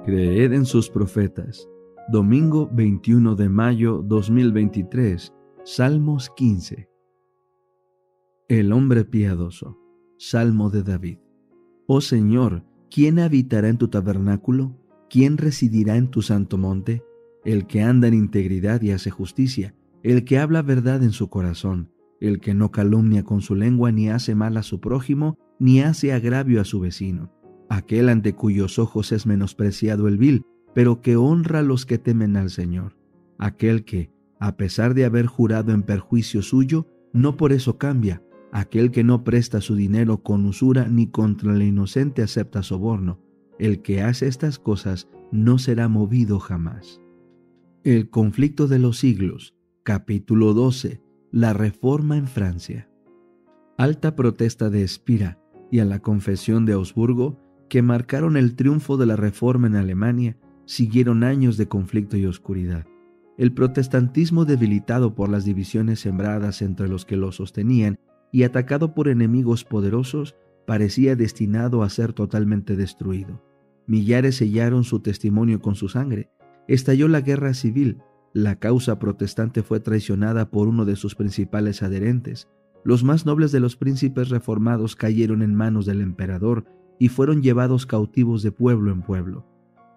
Creed en sus profetas. Domingo 21 de mayo 2023. Salmos 15. El hombre piadoso. Salmo de David. Oh Señor, ¿quién habitará en tu tabernáculo? ¿Quién residirá en tu santo monte? El que anda en integridad y hace justicia, el que habla verdad en su corazón, el que no calumnia con su lengua, ni hace mal a su prójimo, ni hace agravio a su vecino. Aquel ante cuyos ojos es menospreciado el vil, pero que honra a los que temen al Señor. Aquel que, a pesar de haber jurado en perjuicio suyo, no por eso cambia. Aquel que no presta su dinero con usura, ni contra el inocente acepta soborno. El que hace estas cosas no será movido jamás. El conflicto de los siglos. Capítulo 12. La reforma en Francia. Alta protesta de Spira y a la confesión de Augsburgo, que marcaron el triunfo de la reforma en Alemania, siguieron años de conflicto y oscuridad. El protestantismo, debilitado por las divisiones sembradas entre los que lo sostenían y atacado por enemigos poderosos, parecía destinado a ser totalmente destruido. Millares sellaron su testimonio con su sangre. Estalló la guerra civil. La causa protestante fue traicionada por uno de sus principales adherentes. Los más nobles de los príncipes reformados cayeron en manos del emperador y fueron llevados cautivos de pueblo en pueblo.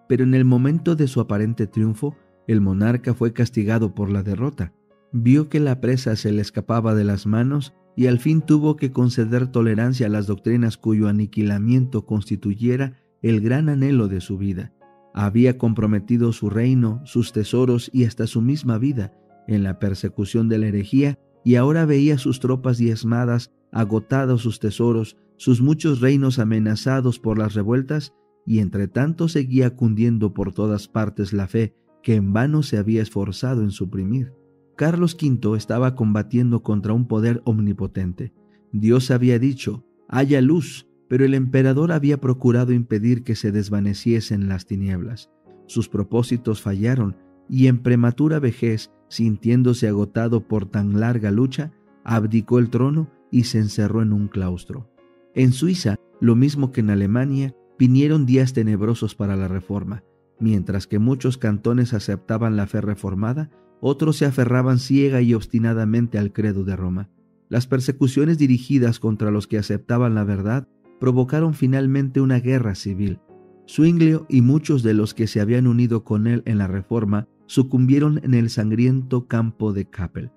Pero en el momento de su aparente triunfo, el monarca fue castigado por la derrota. Vio que la presa se le escapaba de las manos y al fin tuvo que conceder tolerancia a las doctrinas cuyo aniquilamiento constituyera el gran anhelo de su vida. Había comprometido su reino, sus tesoros y hasta su misma vida en la persecución de la herejía, y ahora veía sus tropas diezmadas, agotados sus tesoros, sus muchos reinos amenazados por las revueltas, y entre tanto seguía cundiendo por todas partes la fe que en vano se había esforzado en suprimir. Carlos V estaba combatiendo contra un poder omnipotente. Dios había dicho, haya luz, pero el emperador había procurado impedir que se desvaneciesen las tinieblas. Sus propósitos fallaron, y en prematura vejez, sintiéndose agotado por tan larga lucha, abdicó el trono y se encerró en un claustro. En Suiza, lo mismo que en Alemania, vinieron días tenebrosos para la reforma. Mientras que muchos cantones aceptaban la fe reformada, otros se aferraban ciega y obstinadamente al credo de Roma. Las persecuciones dirigidas contra los que aceptaban la verdad provocaron finalmente una guerra civil. Zwinglio y muchos de los que se habían unido con él en la reforma sucumbieron en el sangriento campo de Kappel.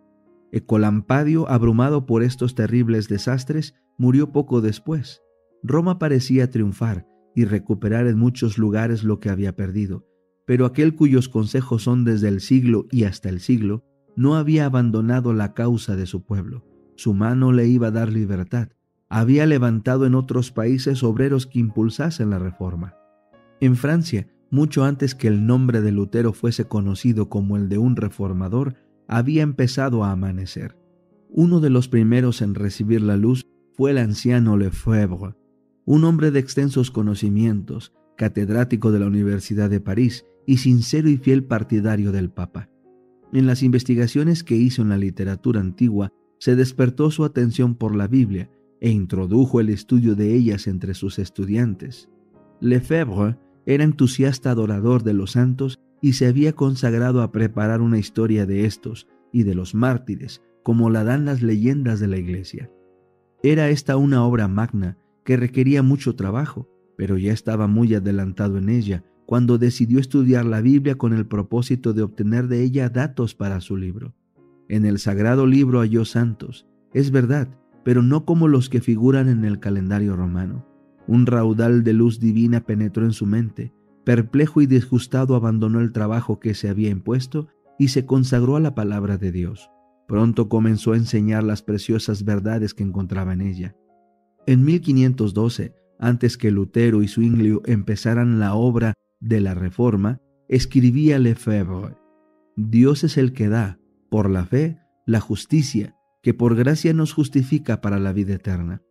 Ecolampadio, abrumado por estos terribles desastres, murió poco después. Roma parecía triunfar y recuperar en muchos lugares lo que había perdido, pero aquel cuyos consejos son desde el siglo y hasta el siglo, no había abandonado la causa de su pueblo. Su mano le iba a dar libertad. Había levantado en otros países obreros que impulsasen la reforma. En Francia, mucho antes que el nombre de Lutero fuese conocido como el de un reformador, había empezado a amanecer. Uno de los primeros en recibir la luz fue el anciano Lefebvre, un hombre de extensos conocimientos, catedrático de la Universidad de París y sincero y fiel partidario del Papa. En las investigaciones que hizo en la literatura antigua, se despertó su atención por la Biblia e introdujo el estudio de ellas entre sus estudiantes. Lefebvre era entusiasta adorador de los santos y se había consagrado a preparar una historia de estos y de los mártires, como la dan las leyendas de la Iglesia. Era esta una obra magna que requería mucho trabajo, pero ya estaba muy adelantado en ella cuando decidió estudiar la Biblia con el propósito de obtener de ella datos para su libro. En el sagrado libro halló santos, es verdad, pero no como los que figuran en el calendario romano. Un raudal de luz divina penetró en su mente. Perplejo y disgustado abandonó el trabajo que se había impuesto y se consagró a la palabra de Dios. Pronto comenzó a enseñar las preciosas verdades que encontraba en ella. En 1512, antes que Lutero y Zwinglio empezaran la obra de la Reforma, escribía Lefebvre: Dios es el que da, por la fe, la justicia, que por gracia nos justifica para la vida eterna.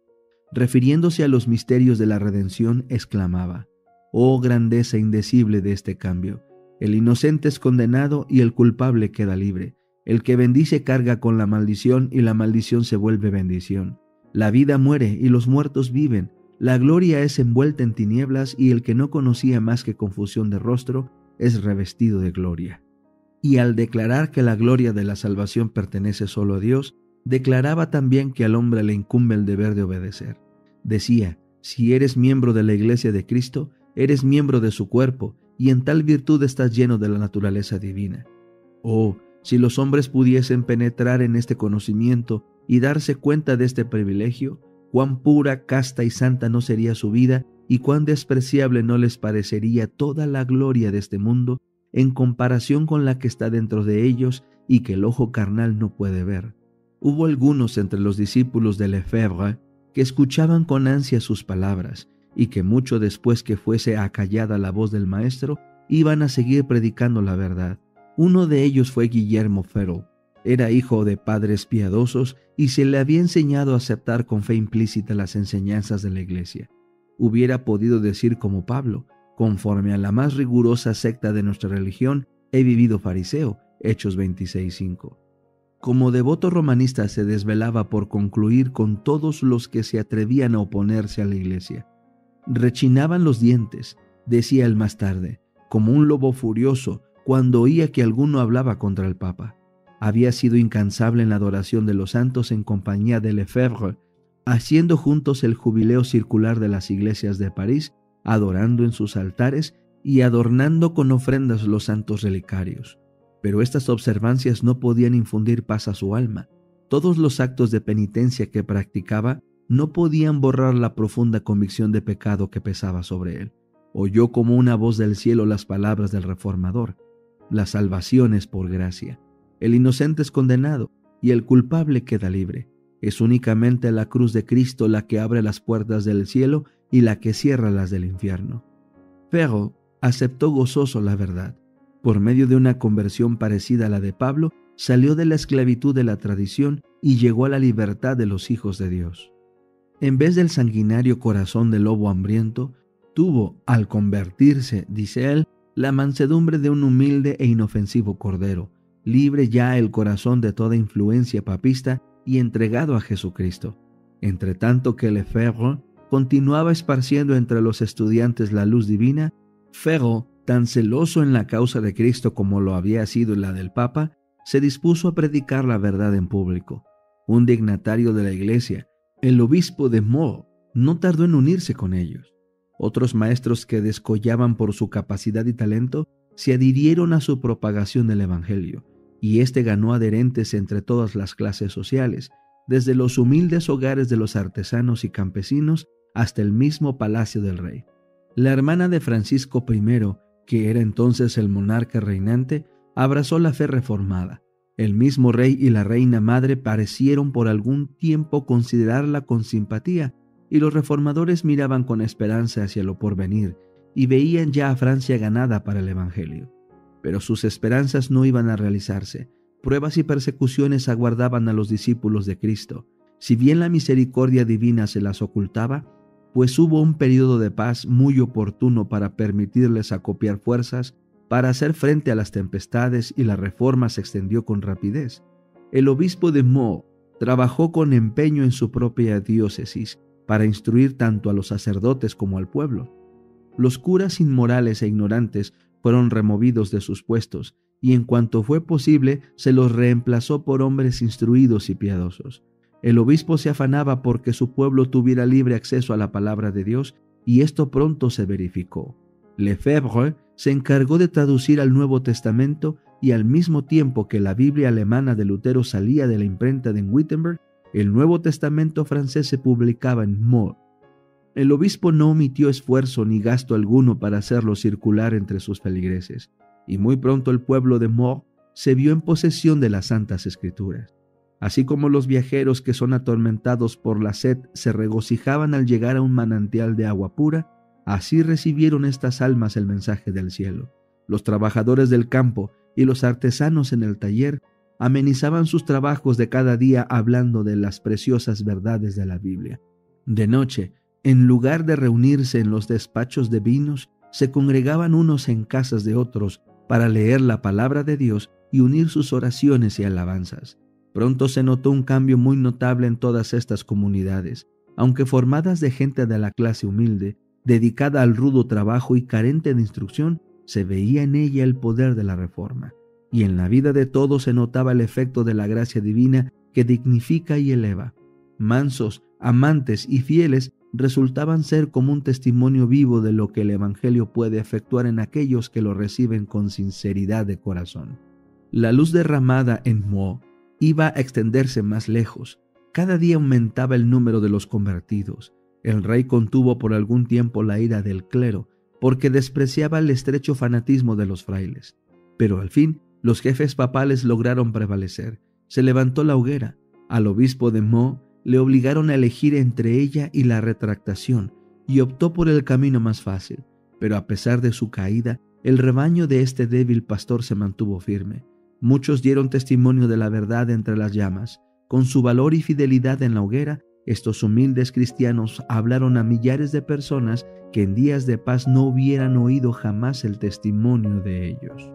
Refiriéndose a los misterios de la redención, exclamaba: Oh grandeza indecible de este cambio. El inocente es condenado y el culpable queda libre. El que bendice carga con la maldición y la maldición se vuelve bendición. La vida muere y los muertos viven. La gloria es envuelta en tinieblas y el que no conocía más que confusión de rostro es revestido de gloria. Y al declarar que la gloria de la salvación pertenece solo a Dios, declaraba también que al hombre le incumbe el deber de obedecer. Decía: si eres miembro de la iglesia de Cristo, eres miembro de su cuerpo, y en tal virtud estás lleno de la naturaleza divina. Oh, si los hombres pudiesen penetrar en este conocimiento y darse cuenta de este privilegio, cuán pura, casta y santa no sería su vida, y cuán despreciable no les parecería toda la gloria de este mundo en comparación con la que está dentro de ellos y que el ojo carnal no puede ver. Hubo algunos entre los discípulos de Lefebvre que escuchaban con ansia sus palabras, y que mucho después que fuese acallada la voz del maestro, iban a seguir predicando la verdad. Uno de ellos fue Guillermo Farel. Era hijo de padres piadosos y se le había enseñado a aceptar con fe implícita las enseñanzas de la iglesia. Hubiera podido decir como Pablo: conforme a la más rigurosa secta de nuestra religión, he vivido fariseo, Hechos 26:5. Como devoto romanista se desvelaba por concluir con todos los que se atrevían a oponerse a la iglesia. Rechinaban los dientes, decía él más tarde, como un lobo furioso cuando oía que alguno hablaba contra el Papa. Había sido incansable en la adoración de los santos en compañía de Lefebvre, haciendo juntos el jubileo circular de las iglesias de París, adorando en sus altares y adornando con ofrendas los santos relicarios. Pero estas observancias no podían infundir paz a su alma. Todos los actos de penitencia que practicaba no podían borrar la profunda convicción de pecado que pesaba sobre él. Oyó como una voz del cielo las palabras del Reformador: la salvación es por gracia. El inocente es condenado y el culpable queda libre. Es únicamente la cruz de Cristo la que abre las puertas del cielo y la que cierra las del infierno. Farel aceptó gozoso la verdad. Por medio de una conversión parecida a la de Pablo, salió de la esclavitud de la tradición y llegó a la libertad de los hijos de Dios. En vez del sanguinario corazón del lobo hambriento, tuvo, al convertirse, dice él, la mansedumbre de un humilde e inofensivo cordero, libre ya el corazón de toda influencia papista y entregado a Jesucristo. Entre tanto que Lefebvre continuaba esparciendo entre los estudiantes la luz divina, Farel, tan celoso en la causa de Cristo como lo había sido en la del Papa, se dispuso a predicar la verdad en público. Un dignatario de la iglesia, el obispo de Meaux, no tardó en unirse con ellos. Otros maestros que descollaban por su capacidad y talento se adhirieron a su propagación del evangelio, y éste ganó adherentes entre todas las clases sociales, desde los humildes hogares de los artesanos y campesinos hasta el mismo palacio del rey. La hermana de Francisco I, que era entonces el monarca reinante, abrazó la fe reformada. El mismo rey y la reina madre parecieron por algún tiempo considerarla con simpatía, y los reformadores miraban con esperanza hacia lo porvenir y veían ya a Francia ganada para el evangelio. Pero sus esperanzas no iban a realizarse. Pruebas y persecuciones aguardaban a los discípulos de Cristo. Si bien la misericordia divina se las ocultaba, pues hubo un período de paz muy oportuno para permitirles acopiar fuerzas para hacer frente a las tempestades, y la reforma se extendió con rapidez. El obispo de Meaux trabajó con empeño en su propia diócesis para instruir tanto a los sacerdotes como al pueblo. Los curas inmorales e ignorantes fueron removidos de sus puestos, y en cuanto fue posible se los reemplazó por hombres instruidos y piadosos. El obispo se afanaba porque su pueblo tuviera libre acceso a la palabra de Dios, y esto pronto se verificó. Lefebvre se encargó de traducir al Nuevo Testamento, y al mismo tiempo que la Biblia alemana de Lutero salía de la imprenta de Wittenberg, el Nuevo Testamento francés se publicaba en Meaux. El obispo no omitió esfuerzo ni gasto alguno para hacerlo circular entre sus feligreses, y muy pronto el pueblo de Meaux se vio en posesión de las Santas Escrituras. Así como los viajeros que son atormentados por la sed se regocijaban al llegar a un manantial de agua pura, así recibieron estas almas el mensaje del cielo. Los trabajadores del campo y los artesanos en el taller amenizaban sus trabajos de cada día hablando de las preciosas verdades de la Biblia. De noche, en lugar de reunirse en los despachos de vinos, se congregaban unos en casas de otros para leer la palabra de Dios y unir sus oraciones y alabanzas. Pronto se notó un cambio muy notable en todas estas comunidades. aunque formadas de gente de la clase humilde, dedicada al rudo trabajo y carente de instrucción, se veía en ella el poder de la reforma, y en la vida de todos se notaba el efecto de la gracia divina que dignifica y eleva. Mansos, amantes y fieles resultaban ser como un testimonio vivo de lo que el Evangelio puede efectuar en aquellos que lo reciben con sinceridad de corazón. La luz derramada en Meaux iba a extenderse más lejos. Cada día aumentaba el número de los convertidos. El rey contuvo por algún tiempo la ira del clero, porque despreciaba el estrecho fanatismo de los frailes. Pero al fin, los jefes papales lograron prevalecer. Se levantó la hoguera. Al obispo de Meaux le obligaron a elegir entre ella y la retractación, y optó por el camino más fácil. Pero a pesar de su caída, el rebaño de este débil pastor se mantuvo firme. Muchos dieron testimonio de la verdad entre las llamas. Con su valor y fidelidad en la hoguera, estos humildes cristianos hablaron a millares de personas que en días de paz no hubieran oído jamás el testimonio de ellos.